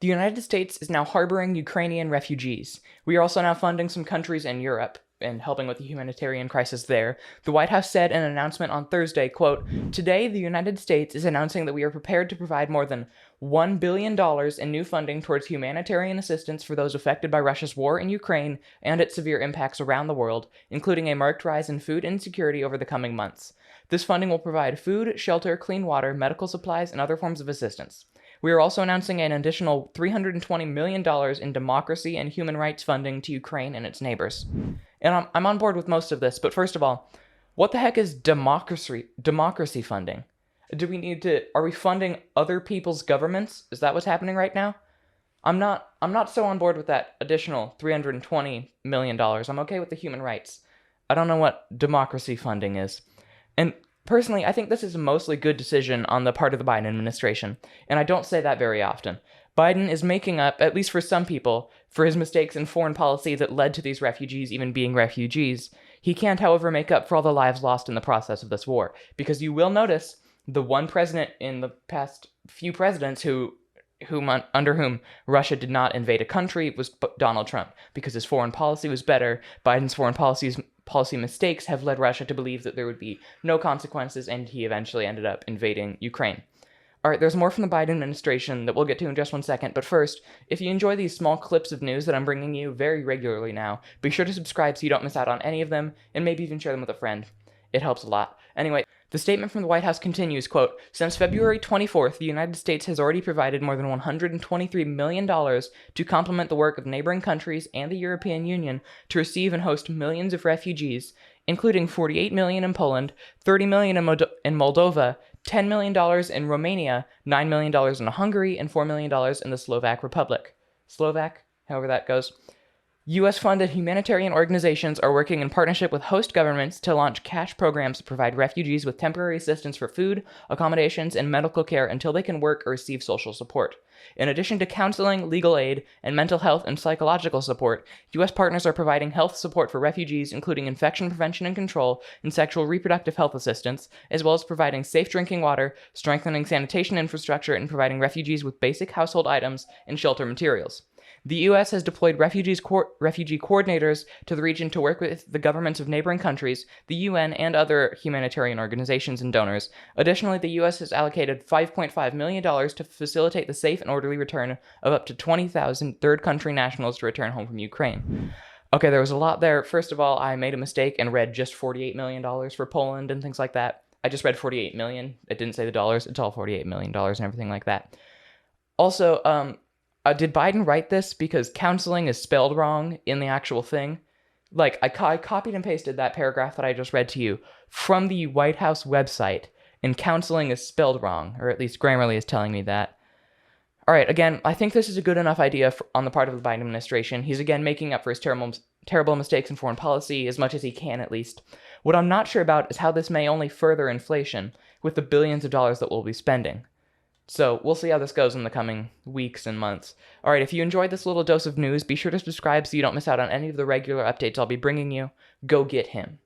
The United States is now harboring Ukrainian refugees. We are also now funding some countries in Europe and helping with the humanitarian crisis there. The White House said in an announcement on Thursday, quote, "Today, the United States is announcing that we are prepared to provide more than $1 billion in new funding towards humanitarian assistance for those affected by Russia's war in Ukraine and its severe impacts around the world, including a marked rise in food insecurity over the coming months. This funding will provide food, shelter, clean water, medical supplies, and other forms of assistance. We are also announcing an additional $320 million in democracy and human rights funding to Ukraine and its neighbors." And I'm on board with most of this, but first of all, what the heck is democracy funding? Are we funding other people's governments? Is that what's happening right now? I'm not so on board with that additional $320 million. I'm okay with the human rights. I don't know what democracy funding is. And personally, I think this is a mostly good decision on the part of the Biden administration, and I don't say that very often. Biden is making up, at least for some people, for his mistakes in foreign policy that led to these refugees even being refugees. He can't, however, make up for all the lives lost in the process of this war, because you will notice the one president in the past few presidents under whom Russia did not invade a country was Donald Trump, because his foreign policy was better. Biden's foreign policy mistakes have led Russia to believe that there would be no consequences, and he eventually ended up invading Ukraine. Alright, there's more from the Biden administration that we'll get to in just one second, but first, if you enjoy these small clips of news that I'm bringing you very regularly now, be sure to subscribe so you don't miss out on any of them, and maybe even share them with a friend. It helps a lot. Anyway, the statement from the White House continues, quote, "Since February 24th, the United States has already provided more than $123 million to complement the work of neighboring countries and the European Union to receive and host millions of refugees, including $48 million in Poland, $30 million in Moldova, $10 million in Romania, $9 million in Hungary, and $4 million in the Slovak Republic." Slovak, however that goes. U.S.-funded humanitarian organizations are working in partnership with host governments to launch cash programs to provide refugees with temporary assistance for food, accommodations, and medical care until they can work or receive social support. In addition to counseling, legal aid, and mental health and psychological support, U.S. partners are providing health support for refugees, including infection prevention and control and sexual reproductive health assistance, as well as providing safe drinking water, strengthening sanitation infrastructure, and providing refugees with basic household items and shelter materials. The U.S. has deployed refugee coordinators to the region to work with the governments of neighboring countries, the UN, and other humanitarian organizations and donors. Additionally, the U.S. has allocated $5.5 million to facilitate the safe and orderly return of up to 20,000 third country nationals to return home from Ukraine. Okay, there was a lot there. First of all, I made a mistake and read just $48 million for Poland and things like that. I just read 48 million. It didn't say the dollars. It's all $48 million and everything like that. Also, did Biden write this because counseling is spelled wrong in the actual thing? Like, I copied and pasted that paragraph that I just read to you from the White House website, and counseling is spelled wrong, or at least Grammarly is telling me that. Alright, again, I think this is a good enough idea on the part of the Biden administration. He's again making up for his terrible mistakes in foreign policy, as much as he can at least. What I'm not sure about is how this may only further inflation with the billions of dollars that we'll be spending. So we'll see how this goes in the coming weeks and months. Alright, if you enjoyed this little dose of news, be sure to subscribe so you don't miss out on any of the regular updates I'll be bringing you. Go get him.